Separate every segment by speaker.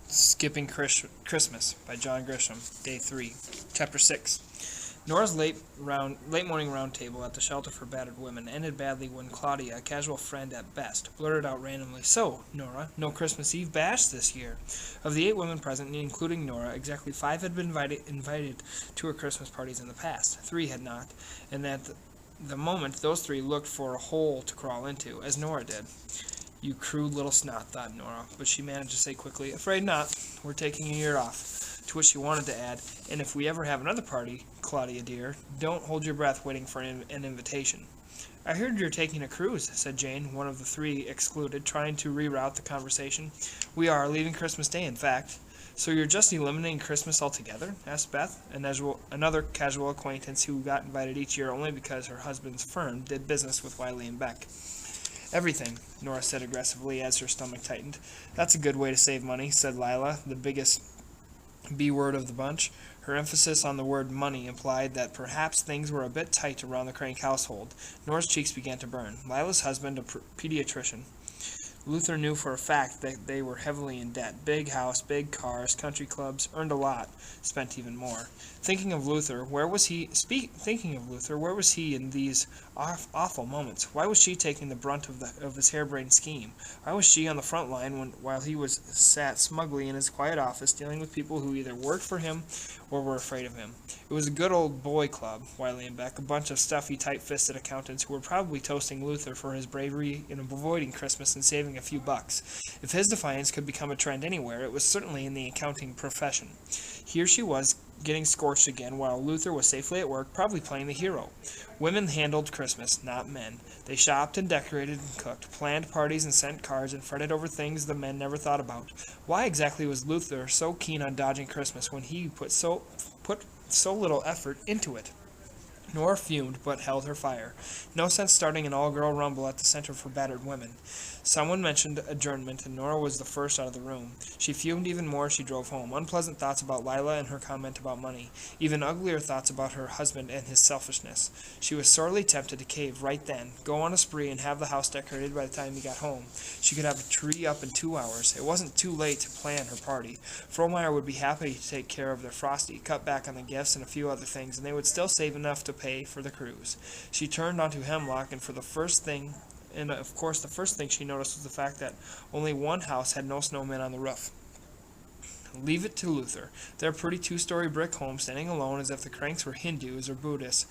Speaker 1: Skipping Christmas by John Grisham, Day 3, Chapter 6. Nora's late morning round table at the shelter for battered women ended badly when Claudia, a casual friend at best, blurted out randomly, "So, Nora, no Christmas Eve bash this year." Of the 8 women present, including Nora, exactly 5 had been invited to her Christmas parties in the past. 3 had not, and at the moment those 3 looked for a hole to crawl into, as Nora did. "You crude little snot," thought Nora, but she managed to say quickly, "Afraid not. We're taking a year off," to which she wanted to add, "And if we ever have another party, Claudia dear, don't hold your breath waiting for an invitation." "I heard you're taking a cruise," said Jane, one of the 3 excluded, trying to reroute the conversation. "We are, leaving Christmas Day, in fact." "So you're just eliminating Christmas altogether?" asked Beth, another casual acquaintance who got invited each year only because her husband's firm did business with Wiley and Beck. "Everything," Nora said aggressively as her stomach tightened. "That's a good way to save money," said Lila, the biggest B-word of the bunch. Her emphasis on the word money implied that perhaps things were a bit tight around the Crank household. Nora's cheeks began to burn. Lila's husband, a pediatrician. Luther knew for a fact that they were heavily in debt. Big house, big cars, country clubs, earned a lot, spent even more. Thinking of Luther, where was he in these awful moments? Why was she taking the brunt of his harebrained scheme? Why was she on the front line while he sat smugly in his quiet office dealing with people who either worked for him or were afraid of him? It was a good old boy club, Wiley and Beck, a bunch of stuffy, tight-fisted accountants who were probably toasting Luther for his bravery in avoiding Christmas and saving a few bucks. If his defiance could become a trend anywhere, it was certainly in the accounting profession. Here she was, getting scorched again, while Luther was safely at work, probably playing the hero. Women handled Christmas, not men. They shopped and decorated and cooked, planned parties and sent cards, and fretted over things the men never thought about. Why exactly was Luther so keen on dodging Christmas when he put so little effort into it? Nora fumed, but held her fire. No sense starting an all-girl rumble at the Center for Battered Women. Someone mentioned adjournment, and Nora was the first out of the room. She fumed even more as she drove home. Unpleasant thoughts about Lila and her comment about money. Even uglier thoughts about her husband and his selfishness. She was sorely tempted to cave right then, go on a spree and have the house decorated by the time he got home. She could have a tree up in 2 hours. It wasn't too late to plan her party. Frohmeyer would be happy to take care of their Frosty, cut back on the gifts and a few other things, and they would still save enough to pay for the cruise. She turned onto Hemlock, and of course the first thing she noticed was the fact that only one house had no snowmen on the roof. Leave it to Luther. Their pretty 2-story brick home standing alone as if the Cranks were Hindus or Buddhists,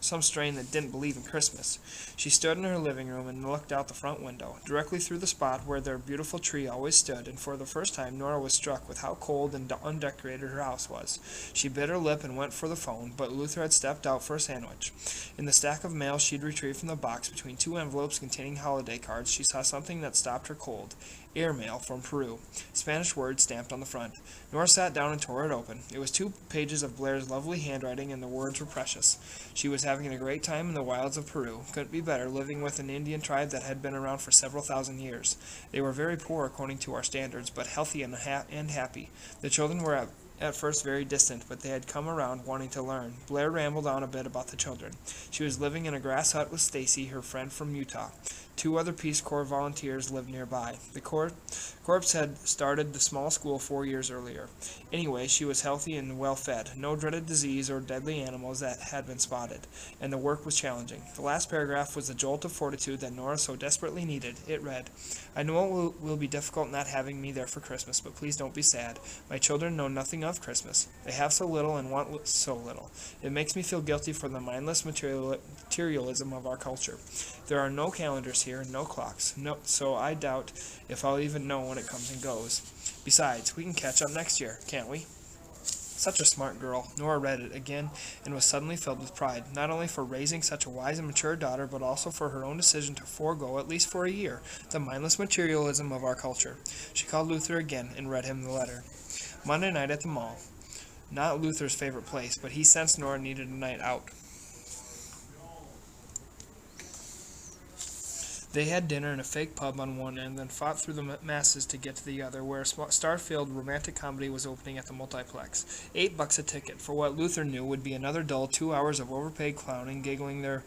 Speaker 1: some strain that didn't believe in Christmas. She stood in her living room and looked out the front window, directly through the spot where their beautiful tree always stood, and for the first time Nora was struck with how cold and undecorated her house was. She bit her lip and went for the phone, but Luther had stepped out for a sandwich. In the stack of mail she'd retrieved from the box between 2 envelopes containing holiday cards, she saw something that stopped her cold. Airmail from Peru. Spanish words stamped on the front. Nora sat down and tore it open. It was 2 pages of Blair's lovely handwriting, and the words were precious. She was having a great time in the wilds of Peru. Couldn't be better, living with an Indian tribe that had been around for several thousand years. They were very poor according to our standards, but healthy and happy. The children were at first very distant, but they had come around wanting to learn. Blair rambled on a bit about the children. She was living in a grass hut with Stacy, her friend from Utah. 2 other Peace Corps volunteers lived nearby. The Corps had started the small school 4 years earlier. Anyway, she was healthy and well fed. No dreaded disease or deadly animals that had been spotted, and the work was challenging. The last paragraph was the jolt of fortitude that Nora so desperately needed. It read, "I know it will be difficult not having me there for Christmas, but please don't be sad. My children know nothing of Christmas. They have so little and want so little. It makes me feel guilty for the mindless materialism of our culture. There are no calendars here, no clocks, so I doubt if I'll even know when it comes and goes. Besides, we can catch up next year, can't we?" Such a smart girl. Nora read it again and was suddenly filled with pride, not only for raising such a wise and mature daughter, but also for her own decision to forego, at least for a year, the mindless materialism of our culture. She called Luther again and read him the letter. Monday night at the mall. Not Luther's favorite place, but he sensed Nora needed a night out. They had dinner in a fake pub on one end, then fought through the masses to get to the other, where a star-filled romantic comedy was opening at the multiplex. $8 a ticket, for what Luther knew would be another dull 2 hours of overpaid clowns giggling their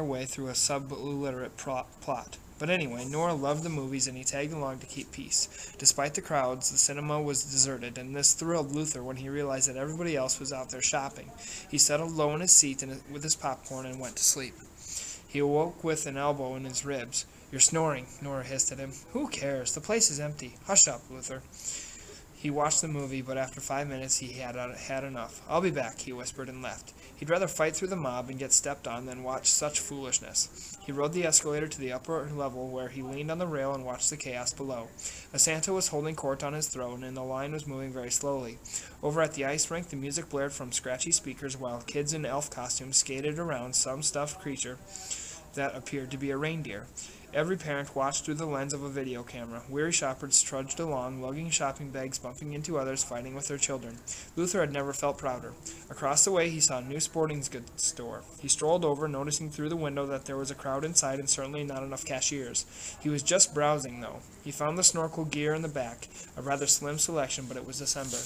Speaker 1: way through a sub-literate plot. But anyway, Nora loved the movies and he tagged along to keep peace. Despite the crowds, the cinema was deserted, and this thrilled Luther when he realized that everybody else was out there shopping. He settled low in his seat with his popcorn and went to sleep. He awoke with an elbow in his ribs. "You're snoring," Nora hissed at him. "Who cares? The place is empty. Hush up, Luther." He watched the movie, but after 5 minutes he had enough. "I'll be back," he whispered and left. He'd rather fight through the mob and get stepped on than watch such foolishness. He rode the escalator to the upper level where he leaned on the rail and watched the chaos below. A Santa was holding court on his throne, and the line was moving very slowly. Over at the ice rink, the music blared from scratchy speakers while kids in elf costumes skated around some stuffed creature that appeared to be a reindeer. Every parent watched through the lens of a video camera. Weary shoppers trudged along, lugging shopping bags, bumping into others, fighting with their children. Luther had never felt prouder. Across the way, he saw a new sporting goods store. He strolled over, noticing through the window that there was a crowd inside and certainly not enough cashiers. He was just browsing, though. He found the snorkel gear in the back, a rather slim selection, but it was December.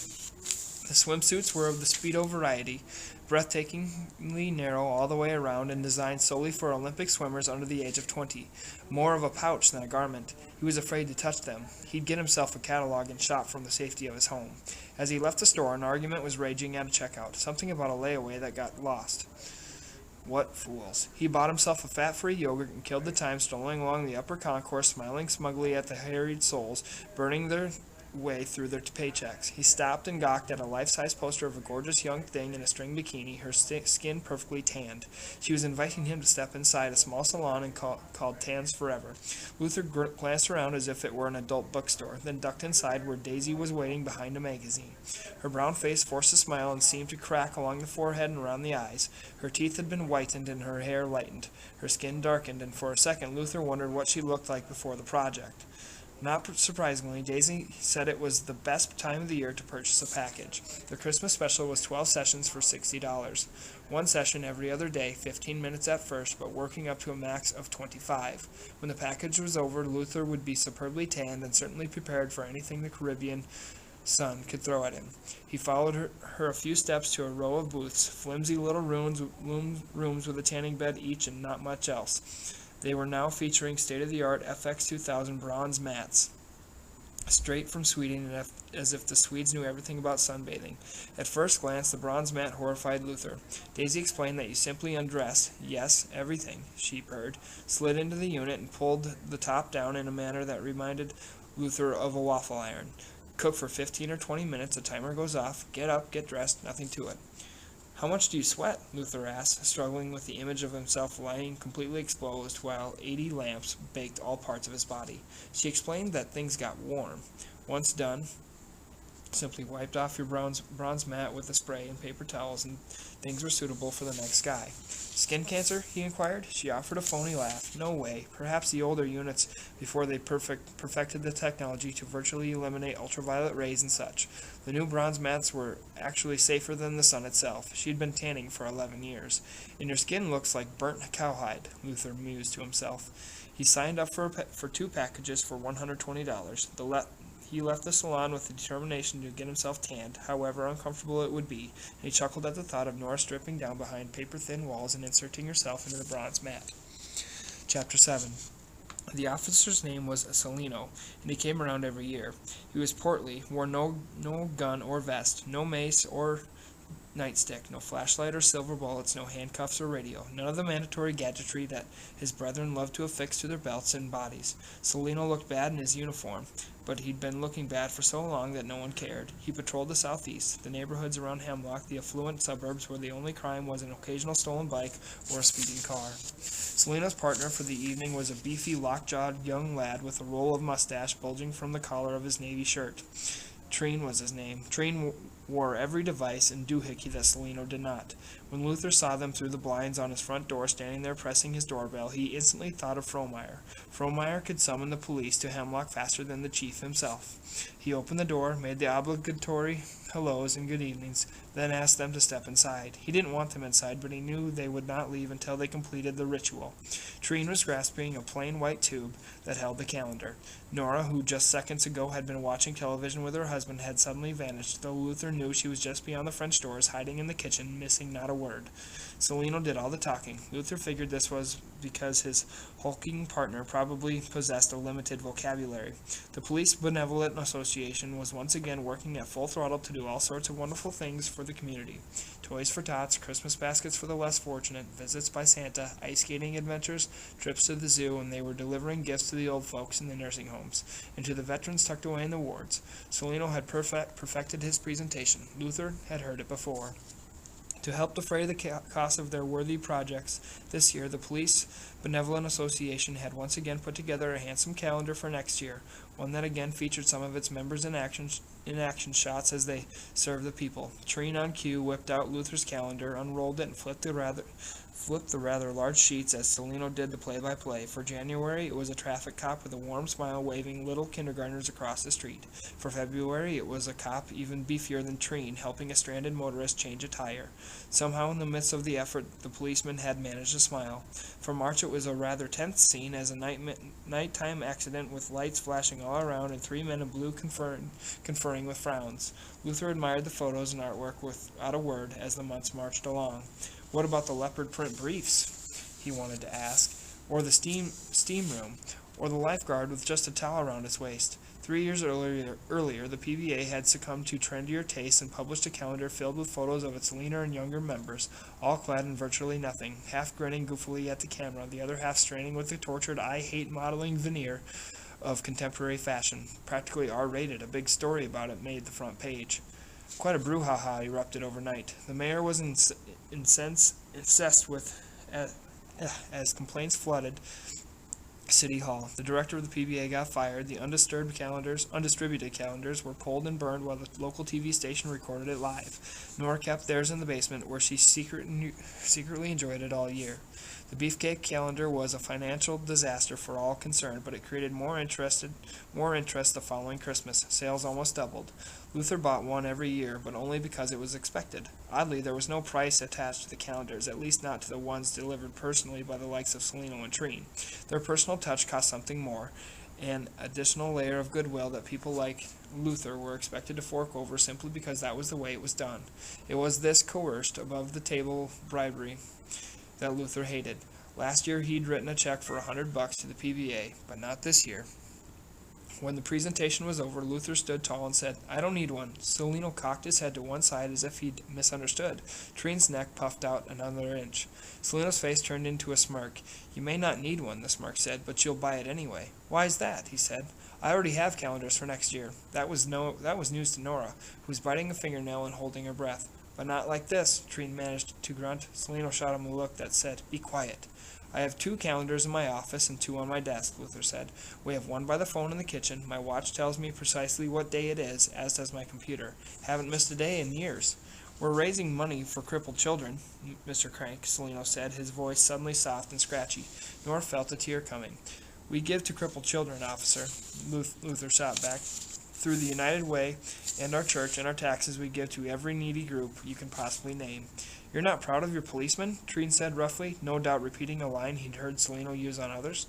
Speaker 1: The swimsuits were of the Speedo variety, breathtakingly narrow all the way around and designed solely for Olympic swimmers under the age of 20. More of a pouch than a garment. He was afraid to touch them. He'd get himself a catalog and shop from the safety of his home. As he left the store, an argument was raging at a checkout. Something about a layaway that got lost. What fools. He bought himself a fat-free yogurt and killed the time strolling along the upper concourse, smiling smugly at the harried souls, burning their way through their paychecks. He stopped and gawked at a life-size poster of a gorgeous young thing in a string bikini, her skin perfectly tanned. She was inviting him to step inside a small salon and called Tans Forever. Luther glanced around as if it were an adult bookstore, then ducked inside where Daisy was waiting behind a magazine. Her brown face forced a smile and seemed to crack along the forehead and around the eyes. Her teeth had been whitened and her hair lightened. Her skin darkened, and for a second Luther wondered what she looked like before the project. Not surprisingly, Daisy said it was the best time of the year to purchase a package. The Christmas special was 12 sessions for $60. One session every other day, 15 minutes at first, but working up to a max of 25. When the package was over, Luther would be superbly tanned and certainly prepared for anything the Caribbean sun could throw at him. He followed her a few steps to a row of booths, flimsy little rooms with a tanning bed each and not much else. They were now featuring state-of-the-art FX2000 bronze mats, straight from Sweden, as if the Swedes knew everything about sunbathing. At first glance, the bronze mat horrified Luther. Daisy explained that you simply undress, yes, everything, she purred, slid into the unit and pulled the top down in a manner that reminded Luther of a waffle iron. Cook for 15 or 20 minutes, a timer goes off, get up, get dressed, nothing to it. "How much do you sweat?" Luther asked, struggling with the image of himself lying completely exposed while 80 lamps baked all parts of his body. She explained that things got warm. Once done, simply wiped off your bronze mat with a spray and paper towels, and things were suitable for the next guy. "Skin cancer?" he inquired. She offered a phony laugh. "No way. Perhaps the older units before they perfected the technology to virtually eliminate ultraviolet rays and such. The new bronze mats were actually safer than the sun itself. She'd been tanning for 11 years. And your skin looks like burnt cowhide," Luther mused to himself. He signed up for 2 packages for $120. He left the salon with the determination to get himself tanned, however uncomfortable it would be, and he chuckled at the thought of Nora stripping down behind paper-thin walls and inserting herself into the bronze mat. Chapter 7. The officer's name was Salino, and he came around every year. He was portly, wore no gun or vest, no mace or nightstick, no flashlight or silver bullets, no handcuffs or radio, none of the mandatory gadgetry that his brethren loved to affix to their belts and bodies. Salino looked bad in his uniform, but he'd been looking bad for so long that no one cared. He patrolled the southeast, the neighborhoods around Hemlock, the affluent suburbs where the only crime was an occasional stolen bike or a speeding car. Salino's partner for the evening was a beefy, lock-jawed young lad with a roll of mustache bulging from the collar of his navy shirt. Treen was his name. Treen wore every device and doohickey that Salino did not. When Luther saw them through the blinds on his front door standing there pressing his doorbell, he instantly thought of Frohmeyer. Frohmeyer could summon the police to Hemlock faster than the chief himself. He opened the door, made the obligatory hellos and good evenings, then asked them to step inside. He didn't want them inside, but he knew they would not leave until they completed the ritual. Treen was grasping a plain white tube that held the calendar. Nora, who just seconds ago had been watching television with her husband, had suddenly vanished, though Luther knew she was just beyond the French doors, hiding in the kitchen, missing not a word. Salino did all the talking. Luther figured this was because his hulking partner probably possessed a limited vocabulary. The Police Benevolent Association was once again working at full throttle to do all sorts of wonderful things for the community. Toys for tots, Christmas baskets for the less fortunate, visits by Santa, ice skating adventures, trips to the zoo, and they were delivering gifts to the old folks in the nursing homes, and to the veterans tucked away in the wards. Salino had perfected his presentation. Luther had heard it before. To help defray the cost of their worthy projects, this year the Police Benevolent Association had once again put together a handsome calendar for next year, one that again featured some of its members in action shots as they served the people. Treen on cue whipped out Luther's calendar, unrolled it, and flipped the rather large sheets as Salino did the play-by-play. For January, it was a traffic cop with a warm smile waving little kindergartners across the street. For February, it was a cop even beefier than Treen, helping a stranded motorist change a tire. Somehow, in the midst of the effort, the policeman had managed to smile. For March, it was a rather tense scene as a nighttime accident with lights flashing all around and 3 men in blue conferring with frowns. Luther admired the photos and artwork without a word as the months marched along. What about the leopard print briefs? He wanted to ask. Or the steam room? Or the lifeguard with just a towel around its waist? 3 years earlier, the PBA had succumbed to trendier tastes and published a calendar filled with photos of its leaner and younger members, all clad in virtually nothing, half grinning goofily at the camera, the other half straining with the tortured I-hate modeling veneer of contemporary fashion. Practically R-rated, a big story about it made the front page. Quite a brouhaha erupted overnight. The mayor was incensed with as complaints flooded City Hall. The director of the PBA got fired. The undistributed calendars were pulled and burned while the local TV station recorded it live. Nora kept theirs in the basement, where she secretly enjoyed it all year. The beefcake calendar was a financial disaster for all concerned, but it created more interest the following Christmas. Sales almost doubled. Luther bought one every year, but only because it was expected. Oddly, there was no price attached to the calendars, at least not to the ones delivered personally by the likes of Salino and Treen. Their personal touch cost something more, an additional layer of goodwill that people like Luther were expected to fork over simply because that was the way it was done. It was this coerced, above-the-table bribery that Luther hated. Last year he'd written a check for $100 to the PBA, but not this year. When the presentation was over, Luther stood tall and said, "I don't need one." Salino cocked his head to one side as if he'd misunderstood. Treen's neck puffed out another inch. Salino's face turned into a smirk. "You may not need one," the smirk said, "but you'll buy it anyway." "Why's that?" he said. "I already have calendars for next year." That was news to Nora, who was biting a fingernail and holding her breath. "But not like this," Treen managed to grunt. Salino shot him a look that said, "Be quiet." "I have 2 calendars in my office and 2 on my desk," Luther said. "We have one by the phone in the kitchen. My watch tells me precisely what day it is, as does my computer. Haven't missed a day in years." "We're raising money for crippled children, Mr. Crank," Salino said, his voice suddenly soft and scratchy. Nora felt a tear coming. "We give to crippled children, officer," Luther shot back. "Through the United Way and our church and our taxes, we give to every needy group you can possibly name." "You're not proud of your policeman?" Treen said roughly, no doubt repeating a line he'd heard Salino use on others.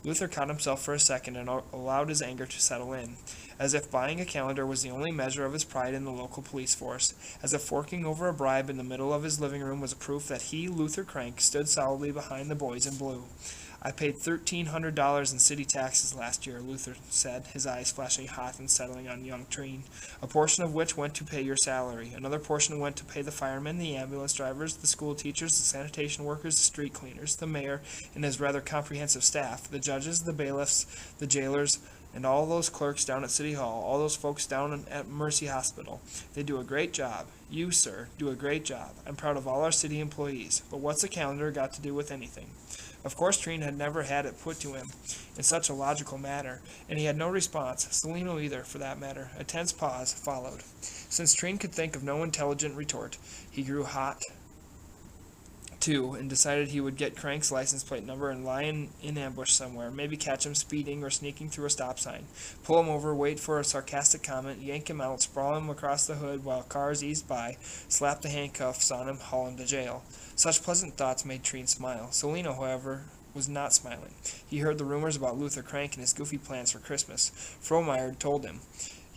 Speaker 1: Luther caught himself for a second and allowed his anger to settle in, as if buying a calendar was the only measure of his pride in the local police force, as if forking over a bribe in the middle of his living room was a proof that he, Luther Crank, stood solidly behind the boys in blue. "I paid $1,300 in city taxes last year," Luther said, his eyes flashing hot and settling on young Treen, "a portion of which went to pay your salary. Another portion went to pay the firemen, the ambulance drivers, the school teachers, the sanitation workers, the street cleaners, the mayor and his rather comprehensive staff, the judges, the bailiffs, the jailers, and all those clerks down at City Hall, all those folks down at Mercy Hospital. They do a great job. You, sir, do a great job. I'm proud of all our city employees. But what's a calendar got to do with anything?" Of course, Treen had never had it put to him in such a logical manner, and he had no response, Salino either, for that matter. A tense pause followed. Since Treen could think of no intelligent retort, he grew hot, too, and decided he would get Crank's license plate number and lie in ambush somewhere, maybe catch him speeding or sneaking through a stop sign, pull him over, wait for a sarcastic comment, yank him out, sprawl him across the hood while cars eased by, slap the handcuffs on him, haul him to jail. Such pleasant thoughts made Treen smile. Salino, however, was not smiling. He heard the rumors about Luther Crank and his goofy plans for Christmas. Frohmeyer told him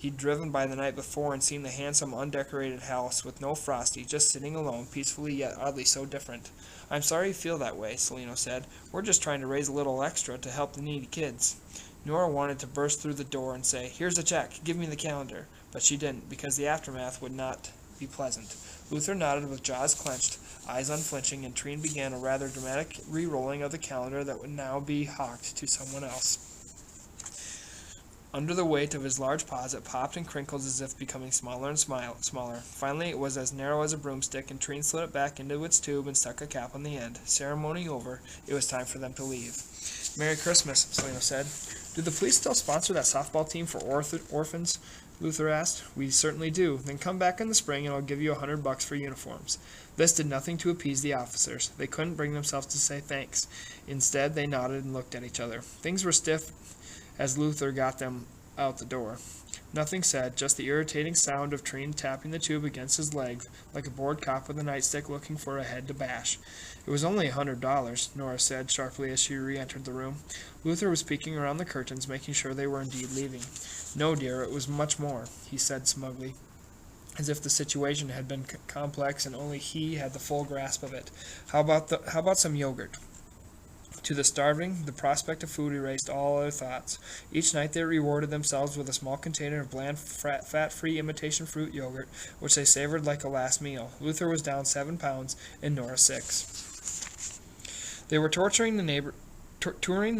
Speaker 1: he'd driven by the night before and seen the handsome, undecorated house with no Frosty, just sitting alone, peacefully yet oddly so different. "I'm sorry you feel that way," Celino said. "We're just trying to raise a little extra to help the needy kids." Nora wanted to burst through the door and say, "Here's a check, give me the calendar," but she didn't, because the aftermath would not be pleasant. Luther nodded with jaws clenched, eyes unflinching, and Trine began a rather dramatic re-rolling of the calendar that would now be hawked to someone else. Under the weight of his large paws, it popped and crinkled as if becoming smaller and smaller. Finally, it was as narrow as a broomstick, and Trine slid it back into its tube and stuck a cap on the end. Ceremony over, it was time for them to leave. "Merry Christmas," Celino said. "Do the police still sponsor that softball team for orphans?" Luther asked. "We certainly do. Then come back in the spring and I'll give you $100 for uniforms." This did nothing to appease the officers. They couldn't bring themselves to say thanks. Instead, they nodded and looked at each other. Things were stiff as Luther got them out the door. Nothing said, just the irritating sound of Trine tapping the tube against his leg, like a bored cop with a nightstick looking for a head to bash. "It was only $100, Nora said sharply as she re-entered the room. Luther was peeking around the curtains, making sure they were indeed leaving. "No, dear, it was much more," he said smugly, as if the situation had been complex and only he had the full grasp of it. How about some yogurt?" To the starving, the prospect of food erased all other thoughts. Each night they rewarded themselves with a small container of bland, fat-free imitation fruit yogurt, which they savored like a last meal. Luther was down 7 pounds, and Nora 6. They were touring the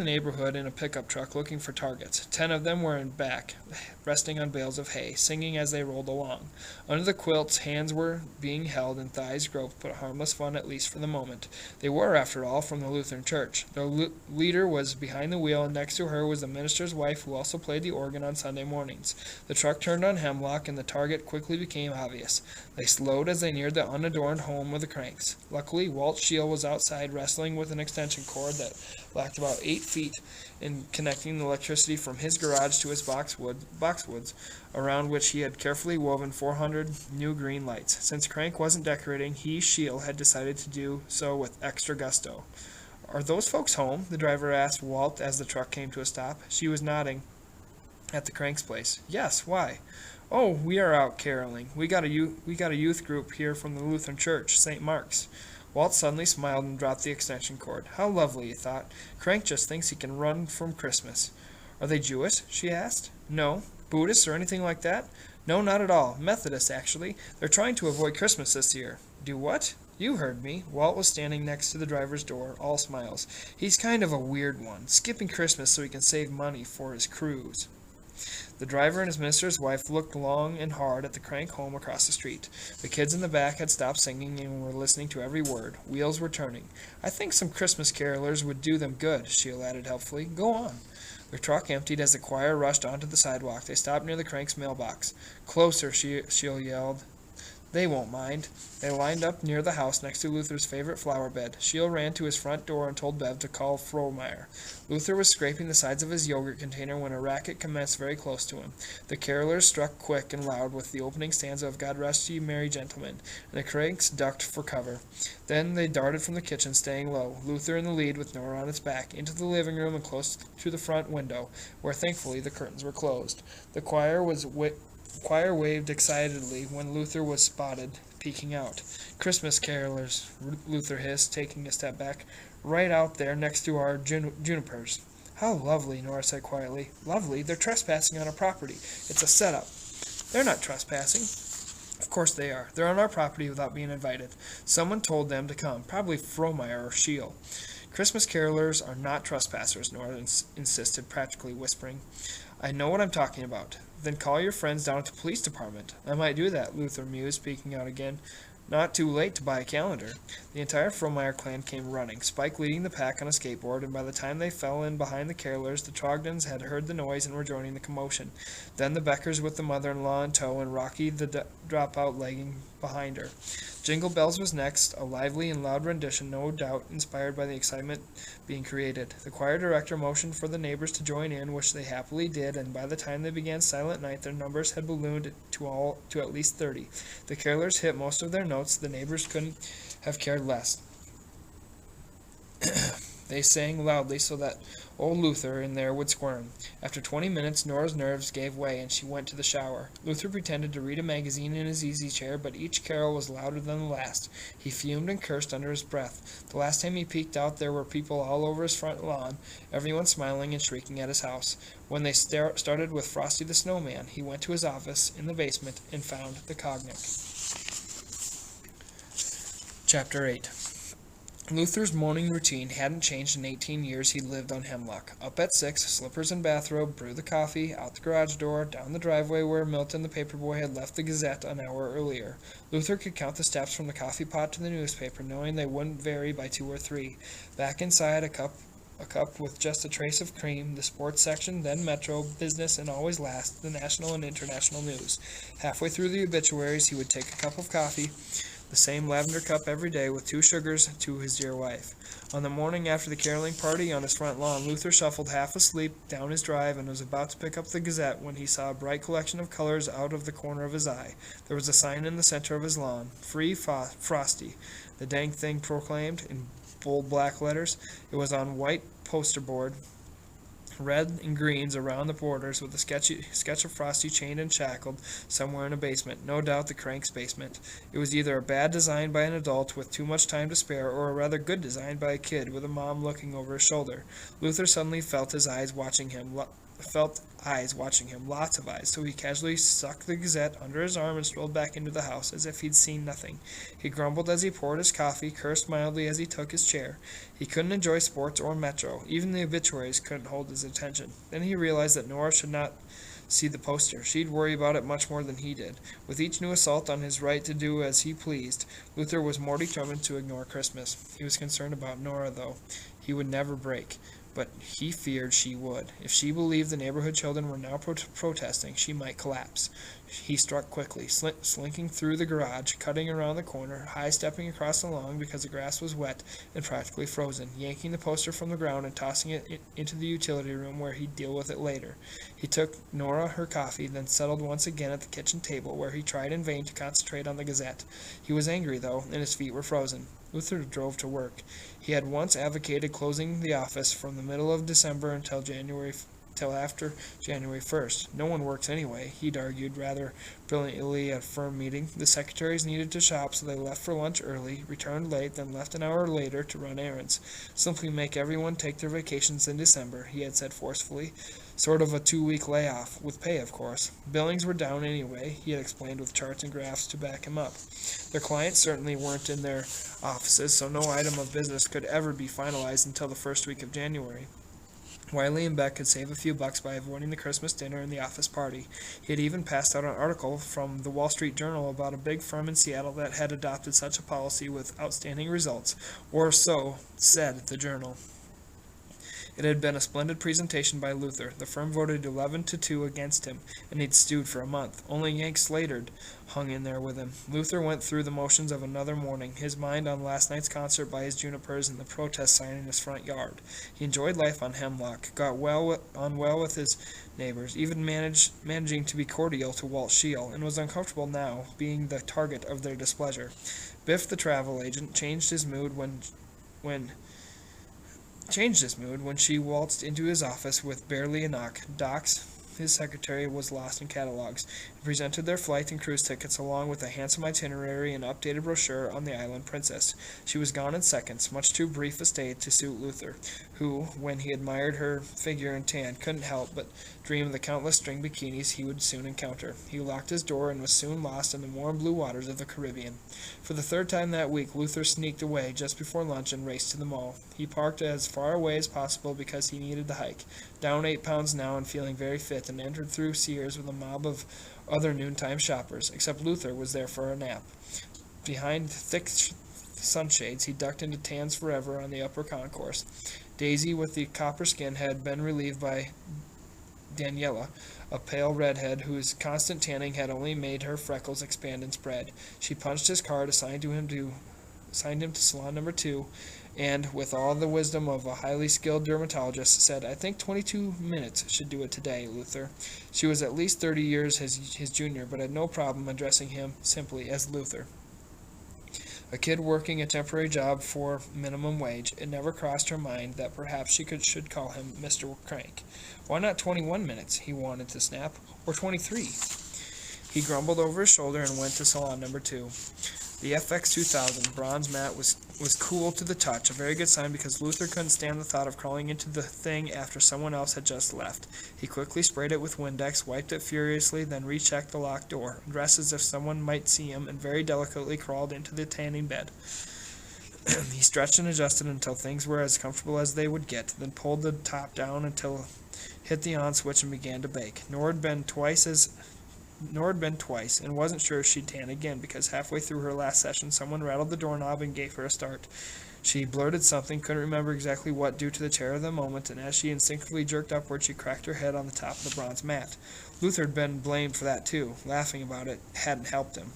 Speaker 1: neighborhood in a pickup truck looking for targets. 10 of them were in back, resting on bales of hay, singing as they rolled along. Under the quilts, hands were being held and thighs groped, but harmless fun at least for the moment. They were, after all, from the Lutheran church. Their leader was behind the wheel, and next to her was the minister's wife, who also played the organ on Sunday mornings. The truck turned on Hemlock, and the target quickly became obvious. They slowed as they neared the unadorned home of the Cranks. Luckily, Walt Scheel was outside wrestling with an extension cord that lacked about 8 feet in connecting the electricity from his garage to his boxwoods, around which he had carefully woven 400 new green lights. Since Crank wasn't decorating, Scheel, had decided to do so with extra gusto. "Are those folks home?" the driver asked Walt as the truck came to a stop. She was nodding at the Crank's place. "Yes, why?" "Oh, we are out caroling. We got a youth group here from the Lutheran Church, St. Mark's." Walt suddenly smiled and dropped the extension cord. How lovely, he thought. Crank just thinks he can run from Christmas. "Are they Jewish?" she asked. "No. Buddhists or anything like that?" "No, not at all. Methodists, actually. They're trying to avoid Christmas this year." "Do what?" "You heard me." Walt was standing next to the driver's door, all smiles. "He's kind of a weird one, skipping Christmas so he can save money for his cruise." The driver and his minister's wife looked long and hard at the Crank home across the street. The kids in the back had stopped singing and were listening to every word. Wheels were turning. "I think some Christmas carolers would do them good," Scheel added helpfully. "Go on." The truck emptied as the choir rushed onto the sidewalk. They stopped near the Crank's mailbox. "Closer," Scheel yelled. "They won't mind." They lined up near the house next to Luther's favorite flower bed. Scheel ran to his front door and told Bev to call Frohmeyer. Luther was scraping the sides of his yogurt container when a racket commenced very close to him. The carolers struck quick and loud with the opening stanza of "God Rest Ye Merry Gentlemen," and the Cranks ducked for cover. Then they darted from the kitchen, staying low, Luther in the lead with Nora on its back, into the living room and close to the front window, where thankfully the curtains were closed. The choir waved excitedly when Luther was spotted peeking out. "Christmas carolers," Luther hissed, taking a step back, "right out there next to our junipers." "How lovely," Nora said quietly. "Lovely? They're trespassing on our property. It's a setup." "They're not trespassing." "Of course they are. They're on our property without being invited. Someone told them to come, probably Frohmeyer or Scheel." "Christmas carolers are not trespassers," Nora insisted, practically whispering. "I know what I'm talking about." "Then call your friends down at the police department." "I might do that," Luther mused, speaking out again. Not too late to buy a calendar. The entire Frohmeyer clan came running, Spike leading the pack on a skateboard, and by the time they fell in behind the carolers, the Trogdons had heard the noise and were joining the commotion. Then the Beckers with the mother-in-law in tow, and Rocky the dropout lagging behind her. Jingle Bells was next, a lively and loud rendition, no doubt inspired by the excitement being created. The choir director motioned for the neighbors to join in, which they happily did, and by the time they began Silent Night, their numbers had ballooned to at least 30. The carolers hit most of their notes. The neighbors couldn't have cared less. They sang loudly so that Old Luther in there would squirm. After 20 minutes, Nora's nerves gave way, and she went to the shower. Luther pretended to read a magazine in his easy chair, but each carol was louder than the last. He fumed and cursed under his breath. The last time he peeked out, there were people all over his front lawn, everyone smiling and shrieking at his house. When they started with Frosty the Snowman, he went to his office in the basement and found the Cognic. Chapter 8. Luther's morning routine hadn't changed in 18 years he'd lived on Hemlock. Up at 6, slippers and bathrobe, brew the coffee, out the garage door, down the driveway where Milton the paperboy had left the Gazette an hour earlier. Luther could count the steps from the coffee pot to the newspaper, knowing they wouldn't vary by 2 or 3. Back inside, a cup with just a trace of cream, the sports section, then Metro, business, and always last, the national and international news. Halfway through the obituaries, he would take a cup of coffee, the same lavender cup every day with 2 sugars, to his dear wife. On the morning after the caroling party on his front lawn, Luther shuffled half asleep down his drive and was about to pick up the Gazette when he saw a bright collection of colors out of the corner of his eye. There was a sign in the center of his lawn, "Free Frosty," the dang thing proclaimed in bold black letters. It was on white poster board, red and greens around the borders, with a sketch of Frosty chained and shackled somewhere in a basement, no doubt the crank's basement. It was either a bad design by an adult with too much time to spare, or a rather good design by a kid with a mom looking over his shoulder. Luther suddenly felt eyes watching him, lots of eyes, so he casually sucked the Gazette under his arm and strolled back into the house as if he'd seen nothing. He grumbled as he poured his coffee, cursed mildly as he took his chair. He couldn't enjoy sports or Metro. Even the obituaries couldn't hold his attention. Then he realized that Nora should not see the poster. She'd worry about it much more than he did. With each new assault on his right to do as he pleased, Luther was more determined to ignore Christmas. He was concerned about Nora, though. He would never break. But he feared she would. If she believed the neighborhood children were now protesting, she might collapse. He struck quickly, slinking through the garage, cutting around the corner, high-stepping across the lawn because the grass was wet and practically frozen, yanking the poster from the ground and tossing it into the utility room where he'd deal with it later. He took Nora her coffee, then settled once again at the kitchen table, where he tried in vain to concentrate on the Gazette. He was angry, though, and his feet were frozen. Luther drove to work. He had once advocated closing the office from the middle of December until after January 1st. No one works anyway, he'd argued rather brilliantly at a firm meeting. The secretaries needed to shop, so they left for lunch early, returned late, then left an hour later to run errands. Simply make everyone take their vacations in December, he had said forcefully. Sort of a 2-week layoff, with pay, of course. Billings were down anyway, he had explained with charts and graphs to back him up. Their clients certainly weren't in their offices, so no item of business could ever be finalized until the first week of January. Wiley and Beck could save a few bucks by avoiding the Christmas dinner and the office party. He had even passed out an article from the Wall Street Journal about a big firm in Seattle that had adopted such a policy with outstanding results, or so said the journal. It had been a splendid presentation by Luther. The firm voted 11-2 against him, and he'd stewed for a month. Only Yank Slater hung in there with him. Luther went through the motions of another morning, his mind on last night's concert by his junipers and the protest sign in his front yard. He enjoyed life on Hemlock, got on well with his neighbors, even managing to be cordial to Walt Scheel, and was uncomfortable now, being the target of their displeasure. Biff, the travel agent, changed his mood when she waltzed into his office with barely a knock. Docs, his secretary, was lost in catalogs, and presented their flight and cruise tickets along with a handsome itinerary and updated brochure on the Island Princess. She was gone in seconds, much too brief a stay to suit Luther, who, when he admired her figure and tan, couldn't help but dream of the countless string bikinis he would soon encounter. He locked his door and was soon lost in the warm blue waters of the Caribbean. For the third time that week, Luther sneaked away just before lunch and raced to the mall. He parked as far away as possible because he needed the hike. Down 8 pounds now and feeling very fit, and entered through Sears with a mob of other noontime shoppers, except Luther was there for a nap. Behind thick sunshades, he ducked into Tans Forever on the upper concourse. Daisy, with the copper skin, had been relieved by Daniela, a pale redhead whose constant tanning had only made her freckles expand and spread. She punched his card, assigned him to salon number 2, and, with all the wisdom of a highly skilled dermatologist, said, "I think 22 minutes should do it today, Luther." She was at least 30 years his junior, but had no problem addressing him simply as Luther. A kid working a temporary job for minimum wage. It never crossed her mind that perhaps should call him Mr. Crank. Why not 21 minutes, he wanted to snap, or 23? He grumbled over his shoulder and went to salon number 2. The FX 2000 bronze mat was cool to the touch, a very good sign because Luther couldn't stand the thought of crawling into the thing after someone else had just left. He quickly sprayed it with Windex, wiped it furiously, then rechecked the locked door, dressed as if someone might see him, and very delicately crawled into the tanning bed. He stretched and adjusted until things were as comfortable as they would get, then pulled the top down until hit the on switch and began to bake. Nor had been twice, and wasn't sure if she'd tan again, because halfway through her last session someone rattled the doorknob and gave her a start. She blurted something, couldn't remember exactly what due to the terror of the moment, and as she instinctively jerked upward she cracked her head on the top of the bronze mat. Luther had been blamed for that too. Laughing about it hadn't helped him.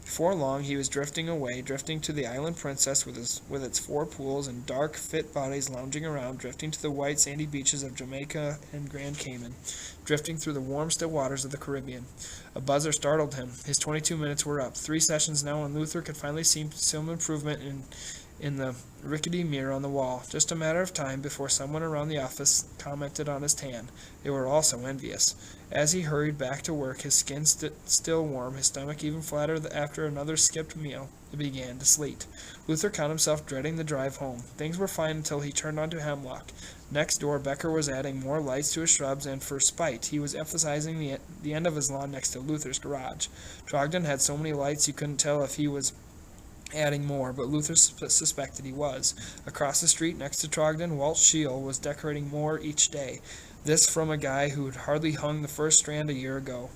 Speaker 1: Before long he was drifting to the island princess with its 4 pools and dark, fit bodies lounging around, drifting to the white, sandy beaches of Jamaica and Grand Cayman, drifting through the warm, still waters of the Caribbean. A buzzer startled him. His 22 minutes were up. 3 sessions now, and Luther could finally see some improvement in the rickety mirror on the wall. Just a matter of time before someone around the office commented on his tan. They were also envious. As he hurried back to work, his skin still warm, his stomach even flatter after another skipped meal, it began to sleet. Luther caught himself dreading the drive home. Things were fine until he turned onto Hemlock. Next door, Becker was adding more lights to his shrubs, and for spite, he was emphasizing the end of his lawn next to Luther's garage. Trogdon had so many lights you couldn't tell if he was adding more, but Luther suspected he was. Across the street next to Trogdon, Walt Scheel was decorating more each day. This from a guy who'd hardly hung the first strand a year ago.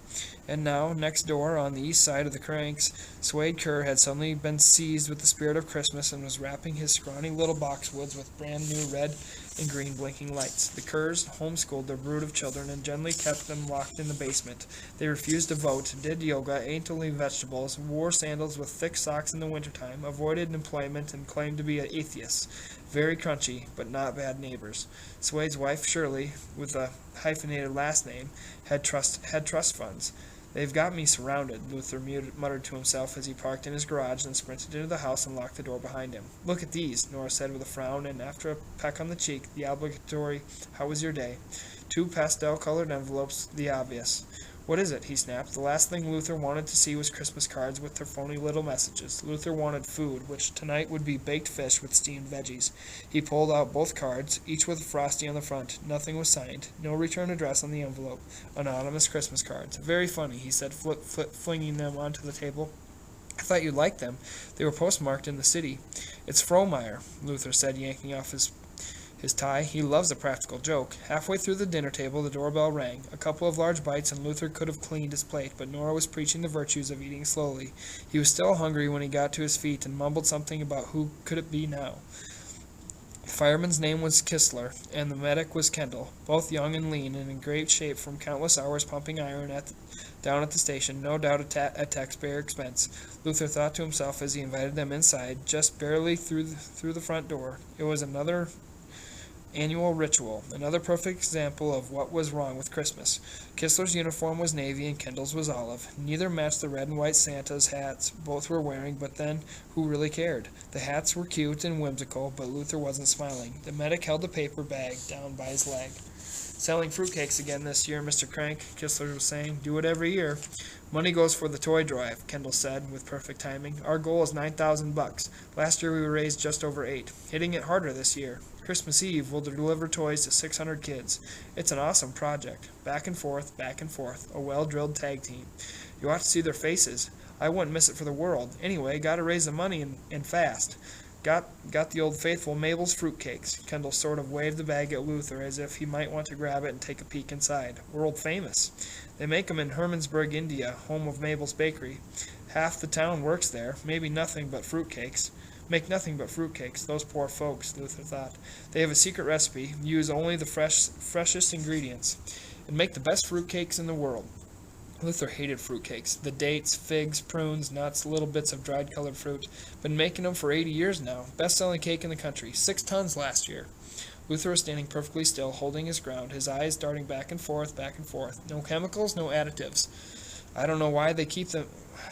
Speaker 1: And now, next door, on the east side of the Cranks, Swade Kerr had suddenly been seized with the spirit of Christmas and was wrapping his scrawny little boxwoods with brand new red and green blinking lights. The Kerrs homeschooled their brood of children and generally kept them locked in the basement. They refused to vote, did yoga, ate only vegetables, wore sandals with thick socks in the wintertime, avoided employment, and claimed to be atheists. Very crunchy, but not bad neighbors. Swade's wife, Shirley, with a hyphenated last name, had trust funds. They've got me surrounded, Luther muttered to himself as he parked in his garage, then sprinted into the house and locked the door behind him. Look at these, Nora said with a frown, and after a peck on the cheek, the obligatory, how was your day? 2 pastel-colored envelopes, the obvious. What is it? He snapped. The last thing Luther wanted to see was Christmas cards with their phony little messages. Luther wanted food, which tonight would be baked fish with steamed veggies. He pulled out both cards, each with a frosty on the front. Nothing was signed. No return address on the envelope. Anonymous Christmas cards. Very funny, he said, flinging them onto the table. I thought you'd like them. They were postmarked in the city. It's Frohmeyer, Luther said, yanking off his tie. He loves a practical joke. Halfway through the dinner table, the doorbell rang. A couple of large bites, and Luther could have cleaned his plate, but Nora was preaching the virtues of eating slowly. He was still hungry when he got to his feet and mumbled something about who could it be now. The fireman's name was Kistler, and the medic was Kendall, both young and lean and in great shape from countless hours pumping iron down at the station, no doubt at taxpayer expense. Luther thought to himself as he invited them inside, just barely through the front door. It was another annual ritual, another perfect example of what was wrong with Christmas. Kistler's uniform was navy and Kendall's was olive. Neither matched the red and white Santa's hats both were wearing, but then, who really cared? The hats were cute and whimsical, but Luther wasn't smiling. The medic held a paper bag down by his leg. Selling fruitcakes again this year, Mr. Crank, Kistler was saying. Do it every year. Money goes for the toy drive, Kendall said, with perfect timing. Our goal is $9,000. Last year we raised just over 8. Hitting it harder this year. Christmas Eve, we'll deliver toys to 600 kids. It's an awesome project. Back and forth, a well-drilled tag team. You ought to see their faces. I wouldn't miss it for the world. Anyway, gotta raise the money and fast. Got the old faithful Mabel's fruitcakes. Kendall sort of waved the bag at Luther as if he might want to grab it and take a peek inside. World famous. They make 'em in Hermannsburg, India, home of Mabel's bakery. Half the town works there. Make nothing but fruitcakes, those poor folks, Luther thought. They have a secret recipe, use only the freshest ingredients, and make the best fruitcakes in the world. Luther hated fruitcakes. The dates, figs, prunes, nuts, little bits of dried colored fruit. Been making them for 80 years now. Best-selling cake in the country. 6 tons last year. Luther was standing perfectly still, holding his ground, his eyes darting back and forth. No chemicals, no additives. I don't know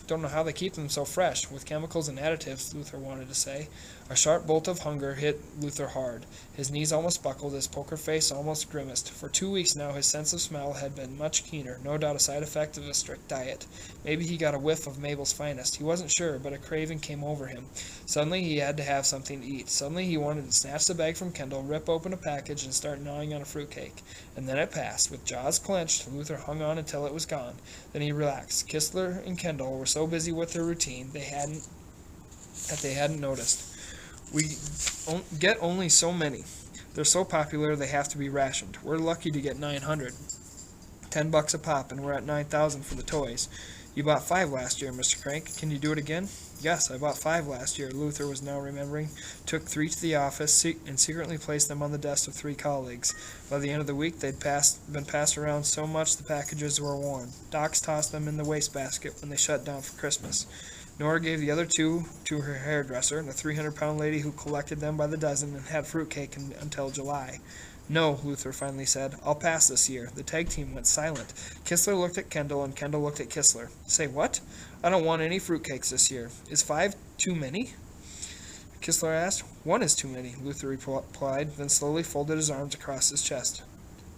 Speaker 1: don't know how they keep them so fresh, with chemicals and additives, Luther wanted to say. A sharp bolt of hunger hit Luther hard. His knees almost buckled, his poker face almost grimaced. For 2 weeks now his sense of smell had been much keener, no doubt a side effect of a strict diet. Maybe he got a whiff of Mabel's finest. He wasn't sure, but a craving came over him. Suddenly he had to have something to eat. Suddenly he wanted to snatch the bag from Kendall, rip open a package, and start gnawing on a fruitcake. And then it passed. With jaws clenched, Luther hung on until it was gone. Then he relaxed. Kistler and Kendall were so busy with their routine they hadn't noticed. We get only so many. They're so popular they have to be rationed. We're lucky to get 900. $10 a pop, and we're at 9,000 for the toys. You bought 5 last year, Mr. Crank. Can you do it again? Yes, I bought 5 last year, Luther was now remembering. Took 3 to the office and secretly placed them on the desk of 3 colleagues. By the end of the week, they'd been passed around so much the packages were worn. Docs tossed them in the wastebasket when they shut down for Christmas. Nora gave the other 2 to her hairdresser, and a 300-pound lady who collected them by the dozen and had fruitcake until July. No, Luther finally said. I'll pass this year. The tag team went silent. Kistler looked at Kendall, and Kendall looked at Kistler. Say what? I don't want any fruitcakes this year. Is 5 too many? Kistler asked. 1 is too many, Luther replied, then slowly folded his arms across his chest.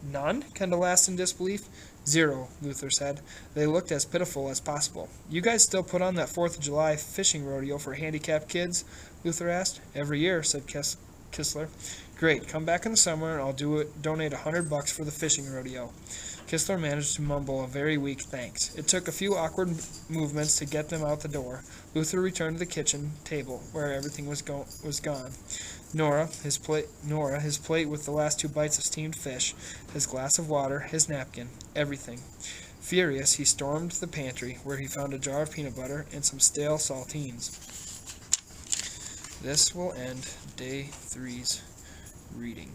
Speaker 1: None? Kendall asked in disbelief. 0, Luther said. They looked as pitiful as possible. You guys still put on that 4th of July fishing rodeo for handicapped kids? Luther asked. Every year, said Kistler. Great. Come back in the summer and I'll donate $100 for the fishing rodeo. Kistler managed to mumble a very weak thanks. It took a few awkward movements to get them out the door. Luther returned to the kitchen table, where everything was gone. Nora, his plate with the last 2 bites of steamed fish, his glass of water, his napkin, everything. Furious, he stormed the pantry, where he found a jar of peanut butter and some stale saltines. This will end day 3's reading.